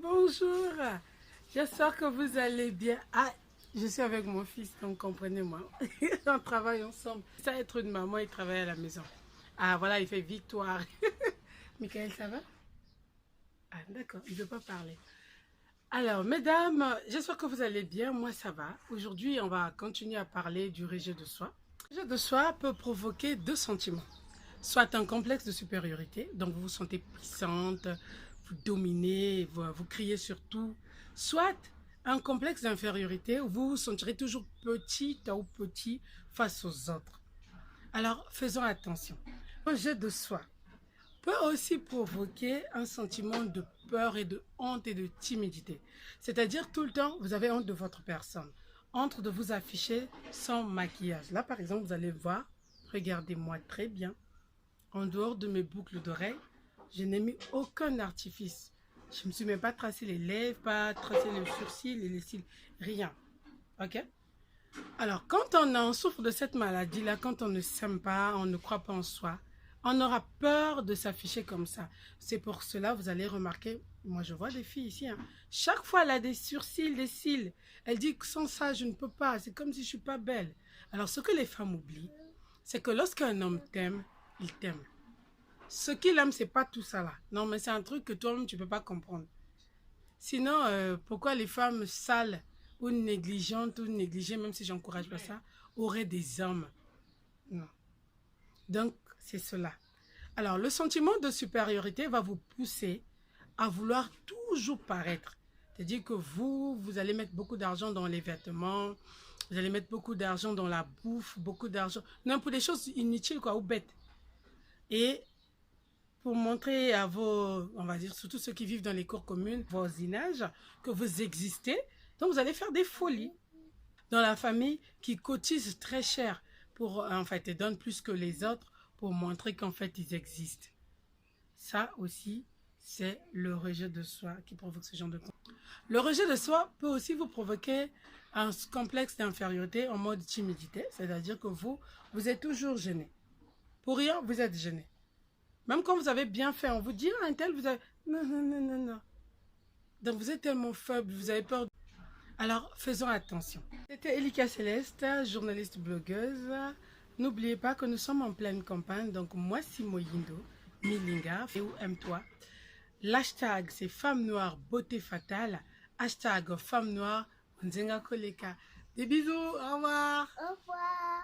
bonjour. J'espère que vous allez bien. Ah, je suis avec mon fils, donc comprenez-moi. On travaille ensemble. Ça, être une maman, il travaille à la maison. Ah, voilà, il fait victoire. Michael, ça va? Ah, d'accord, il ne veut pas parler. Alors, mesdames, j'espère que vous allez bien. Moi, ça va. Aujourd'hui, on va continuer à parler du rejet de soi. Le rejet de soi peut provoquer deux sentiments. Soit un complexe de supériorité, donc vous vous sentez puissante, vous dominez, vous criez sur tout. Soit un complexe d'infériorité où vous vous sentirez toujours petite ou petit face aux autres. Alors, faisons attention. Le rejet de soi peut aussi provoquer un sentiment de peur et de honte et de timidité. C'est-à-dire tout le temps, vous avez honte de votre personne. Honte de vous afficher sans maquillage. Là, par exemple, vous allez voir, regardez-moi très bien. En dehors de mes boucles d'oreilles, je n'ai mis aucun artifice. Je ne me suis même pas tracé les lèvres, pas tracé les sourcils et les cils, rien. Ok? Alors, quand on en souffre de cette maladie-là, quand on ne s'aime pas, on ne croit pas en soi, on aura peur de s'afficher comme ça. C'est pour cela, vous allez remarquer, moi je vois des filles ici, hein, chaque fois elle a des sourcils, des cils. Elle dit que sans ça, je ne peux pas, c'est comme si je ne suis pas belle. Alors, ce que les femmes oublient, c'est que lorsqu'un homme t'aime, il t'aime. Ce qu'il aime, c'est pas tout ça là. Non, mais c'est un truc que toi-même, tu peux pas comprendre. Sinon, pourquoi les femmes sales ou négligentes ou négligées, même si j'encourage pas ça, auraient des hommes? Non. Donc, c'est cela. Alors, le sentiment de supériorité va vous pousser à vouloir toujours paraître. C'est-à-dire que vous allez mettre beaucoup d'argent dans les vêtements, vous allez mettre beaucoup d'argent dans la bouffe, beaucoup d'argent, non, pour des choses inutiles quoi, ou bêtes. Et pour montrer à vos, on va dire, surtout ceux qui vivent dans les cours communes, voisinage, que vous existez. Donc, vous allez faire des folies. Dans la famille, qui cotisent très cher pour, en fait, et donnent plus que les autres pour montrer qu'en fait, ils existent. Ça aussi, c'est le rejet de soi qui provoque ce genre de comportement. Le rejet de soi peut aussi vous provoquer un complexe d'infériorité en mode timidité, c'est-à-dire que vous êtes toujours gêné. Pour rien, vous êtes gêné. Même quand vous avez bien fait, on vous dit, ah, un tel, vous avez... Non, non, non, non, non. Donc vous êtes tellement faible, vous avez peur. Alors, faisons attention. C'était Elika Céleste, journaliste blogueuse. N'oubliez pas que nous sommes en pleine campagne, donc moi, Simoyindo, Milinga, et où aime-toi. L'hashtag, c'est Femme Noire Beauté Fatale. Hashtag Femme Noire Nzenga Koleka. Des bisous, au revoir. Au revoir.